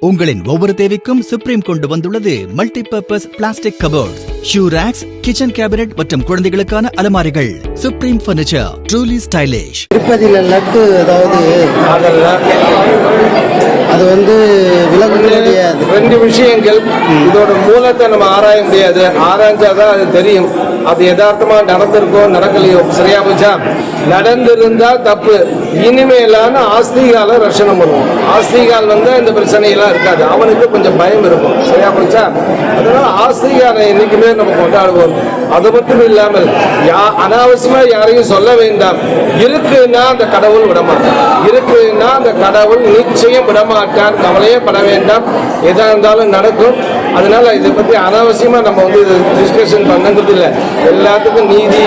உங்களின் ஒவ்வொரு தேவைக்கும் சுப்ரீம் கொண்டு வந்துள்ளது multipurpose plastic cupboards, shoe racks, kitchen cabinet மற்றும் குழந்தைகளுக்கான அலமாரிகள். Supreme furniture, truly stylish. திருப்பதியில லட்டு ஏதாவது அது விலங்குடைய ரெண்டு விஷயங்கள். இதோட மூலத்தை நம்ம ஆராய முடியாது, ஆராய்ச்சாதான் அது தெரியும். அது யதார்த்தமா நடந்திருக்கோ நடக்கலையோ. சரியா போச்சா? நடந்திருந்தா தப்பு. இனிமேலான ஆஸ்திகால ரஷணம் பண்ணுவோம். ஆஸ்திகால் இந்த பிரச்சனையெல்லாம் இருக்காது, அவனுக்கு கொஞ்சம் பயம் இருக்கும். சரியா போச்சா? அதனால ஆஸ்திகாலை என்னைக்குமே நம்ம கொண்டாடுவோம். அது மட்டும் இல்லாமல் அனாவசியமா யாரையும் சொல்ல வேண்டாம். இருக்குன்னா அந்த கடவுள் விடமாட்டான், இருக்குன்னா அந்த கடவுள் நிச்சயம் விடமாட்டான். கவலையே பட வேண்டாம், எதா இருந்தாலும் நடக்கும். அதனால இதை பத்தி அனாவசியமா நம்ம டிஸ்கஷன் பண்ணுங்கிறது இல்லை. எல்லாத்துக்கும் நீதி,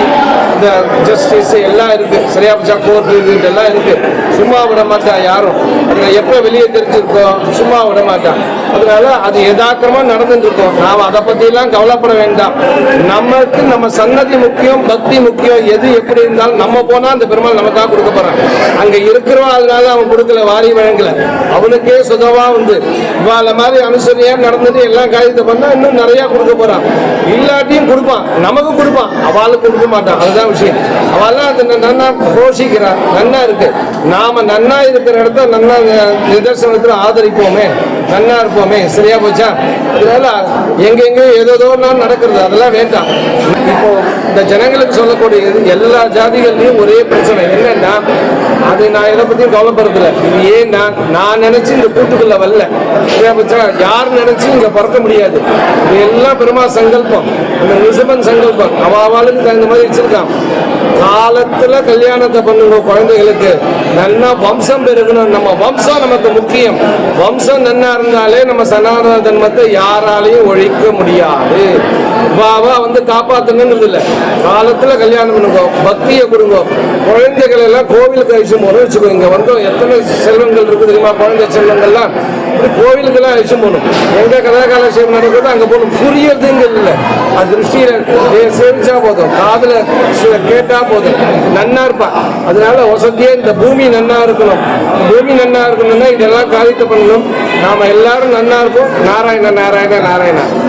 இந்த ஜஸ்டிஸ் எல்லாம் இருக்கு. சரியா போச்சா? கோர்ட்டு எல்லாம் இருக்கு. சும்மா விட மாட்டா யாரும். அதுல எப்ப வெளியே தெரிஞ்சிருக்கோம், சும்மா விட மாட்டான். அதனால அது யதார்த்தமா நடந்துட்டு இருக்கோம். நாம் அதை பத்தி எல்லாம் கவலைப்பட வேண்டாம். நமக்கு நம்ம சன்னதி முக்கியம், பக்தி முக்கியம். எது எப்படி இருந்தாலும் நம்ம போனா அந்த பெருமாள் நமக்காக கொடுக்க போறான். அங்க இருக்கிறோம், அதனால அவன் கொடுக்கல, வாரி வழங்கல. அவனுக்கே சுதவா இவாள மாதிரி அனுசரியா நடந்துட்டு எல்லாம் காரியத்தை பண்ணா இன்னும் நிறைய கொடுக்க போறான். இல்லாட்டியும் கொடுப்பான், நமக்கு கொடுப்பான், அவளுக்கு கொடுக்க மாட்டான். அதுதான் விஷயம். அவெல்லாம் அந்த நன்னா போஷிக்கிறான், நன்னா இருக்கு. நாம நன்னா இருக்கிற இடத்த நன்னா நிதர்சனத்துல ஆதரிப்போமே, நன்னா இருப்போமே. சரியா போச்சா? அதனால எங்கெங்கயோ ஏதோ நடக்கிறது, அதெல்லாம் வேண்டாம். இப்போ இந்த ஜனங்களுக்கு சொல்லக்கூடியது எல்லா ஜாதிகள்லையும் ஒரே பிரச்சனை என்னன்னா, அது நான் இதை பத்தியும் கவலைப்படுறதில்ல. இது ஏன்னா நான் நினைச்சு இந்த கூட்டுக்குள்ள வரல. சரியா போச்சா? யார் நினைச்சு இங்க பறக்க முடியாது. இது எல்லாம் பெருமா சங்கல்பம், அந்த நிசபன் சங்கல்பம். அவளுக்கு தகுந்த மாதிரி வச்சிருக்கான். காலத்துல கல்யாணத்தை பண்ணுங்க, குழந்தைகளுக்கு நல்லா வம்சம் பெருகணும். நம்ம வம்சம் நமக்கு முக்கியம். வம்சம் நன்னா இருந்தாலே நம்ம சனாதன தர்மத்தை யாராலையும் ஒழிக்க முடியாது. பாவா காப்பாத்தணுங்கிறது இல்லை. காலத்துல கல்யாணம் பண்ணுங்க, பக்தியை கொடுங்க. குழந்தைகள் எல்லாம் கோவிலுக்கு அழிச்சும் போகணும் வச்சுக்கோங்க. இங்க எத்தனை செல்வங்கள் இருக்கு தெரியுமா? குழந்தை செல்வங்கள்லாம் கோவிலுக்கெல்லாம் அழிச்சும் போகணும். எங்க கதாகாலட்சேபம் நடக்குதோ அங்க போகணும். புரியறதுங்கிறது இல்லை, அது திருஷ்டியில சேமிச்சா போதும், காதுல கேட்டா போதும், நன்னா இருப்பான். அதனால வசதியே இந்த பூமி நன்னா இருக்கணும். பூமி நன்னா இருக்கணும்னா இதெல்லாம் காரியத்தை பண்ணணும். நாம எல்லாரும் நன்னா இருப்போம். நாராயண நாராயண நாராயணா.